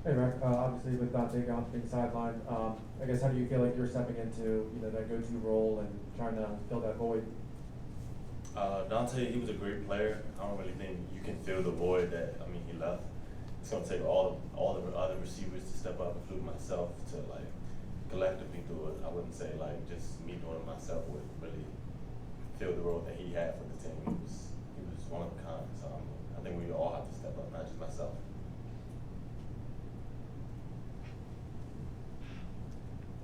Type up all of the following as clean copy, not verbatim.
Hey, Rack, obviously with Dante Gaunt being sidelined, I guess how do you feel like you're stepping into, that go-to role and trying to fill that void? Dante, he was a great player. I don't really think you can fill the void that he left. It's gonna take all the other receivers to step up, including myself, to like collectively do it. I wouldn't say like just me doing it myself would really fill the role that he had for the team. He was one of a kind. So I think we all have to step up, not just myself.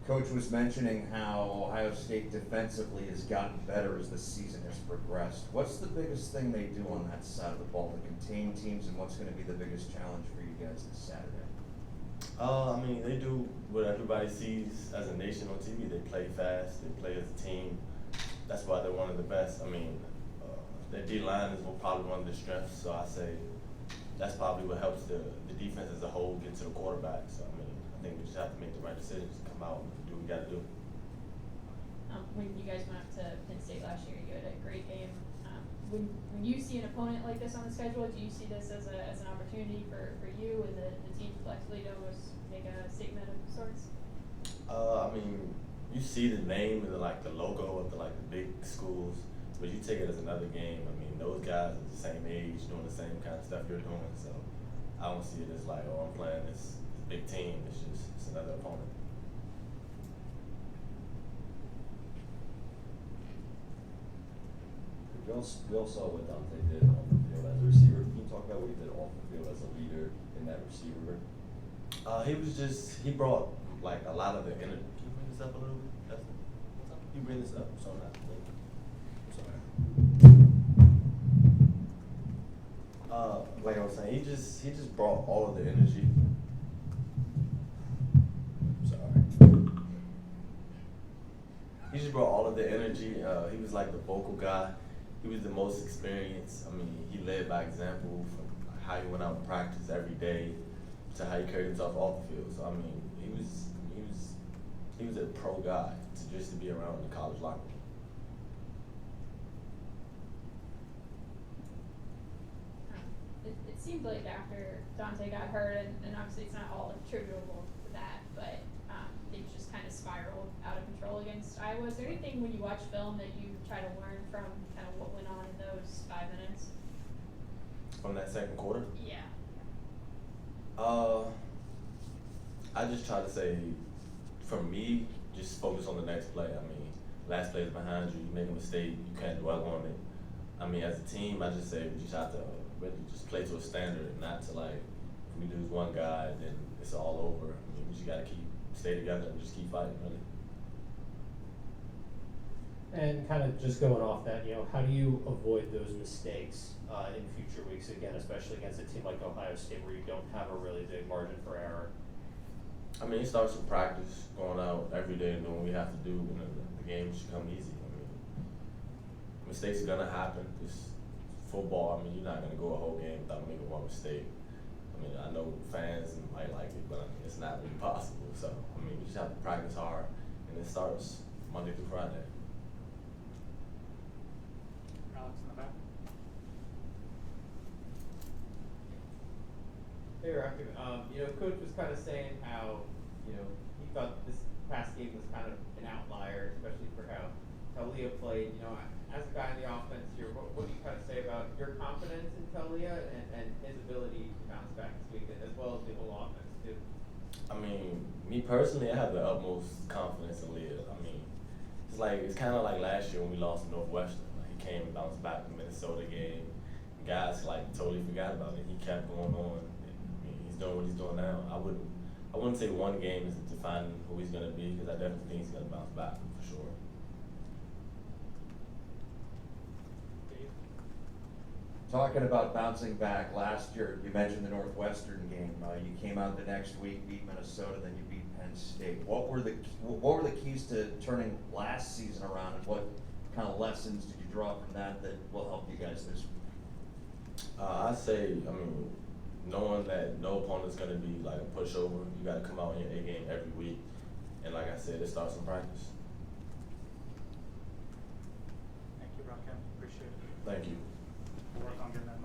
Coach was mentioning how Ohio State defensively has gotten better as the season has progressed. What's the biggest thing they do on that side of the ball to contain teams, and what's going to be the biggest challenge for you guys this Saturday? They do what everybody sees as a nation on TV. They play fast. They play as a team. That's why they're one of the best. Their D line is probably one of their strengths. So I say that's probably what helps the defense as a whole get to the quarterback. So I think we just have to make the right decisions, come out and do what we got to do. When you guys went up to Penn State last year, you had a great game. When you see an opponent like this on the schedule, do you see this as an opportunity for you and the team collectively to almost make a statement of sorts? You see the name and the logo of the big schools, but you take it as another game. Those guys are the same age, doing the same kind of stuff you're doing. So I don't see it as I'm playing this big team. It's another opponent. We all saw what Dante did on the field as a receiver. Can you talk about what he did off the field as a leader in that receiver room? He brought a lot of the energy. Can you bring this up a little bit? Can you bring this up? So I'm not. I'm sorry. Like I was saying, he just brought all of the energy. Sorry. He just brought all of the energy. He was like the vocal guy. He was the most experienced. He led by example from how he went out and practiced every day to how he carried himself off the field. So he was a pro guy to be around in the college locker room. It seemed like after Dante got hurt, and obviously it's not all attributable to that, but things just kind of spiraled out of control against Iowa. Is there anything when you watch film that you try to learn from kind of what went on in those 5 minutes? From that second quarter? Yeah. I just try to say, for me, just focus on the next play. Last play is behind you. You make a mistake, you can't dwell on it. As a team, I just say we just have to really just play to a standard, not to if we lose one guy, then it's all over. We just got to stay together and just keep fighting, really. And kind of just going off that, how do you avoid those mistakes in future weeks, again, especially against a team like Ohio State where you don't have a really big margin for error? It starts with practice, going out every day and doing what we have to do, and the game should come easy. Mistakes are going to happen. It's football. You're not going to go a whole game without making one mistake. I know fans might like it, but it's not really possible. So, we just have to practice hard, and it starts Monday through Friday. Alex in the back. Hey, Rakim. Coach was kind of saying how, he thought this past game was kind of an outlier, especially for how Leah played. As a guy in the offense here, what do you kind of say about your confidence in Talia and his ability to bounce back this week, as well as the whole offense too? Me personally, I have the utmost confidence in Leah. It's kind of like last year when we lost to Northwestern. He came and bounced back in the Minnesota game. Guys totally forgot about it. He kept going on. He's doing what he's doing now. I wouldn't say one game is defining who he's going to be, because I definitely think he's going to bounce back for sure. Talking about bouncing back, last year you mentioned the Northwestern game. You came out the next week, beat Minnesota, then you beat Penn State. What were the keys to turning last season around, and what kind of lessons did you draw from that will help you guys this week? I say, knowing that no opponent's going to be a pushover, you got to come out in your A game every week. And like I said, it starts in practice. Thank you, Rakim. Appreciate it. Thank you. We'll work on getting that.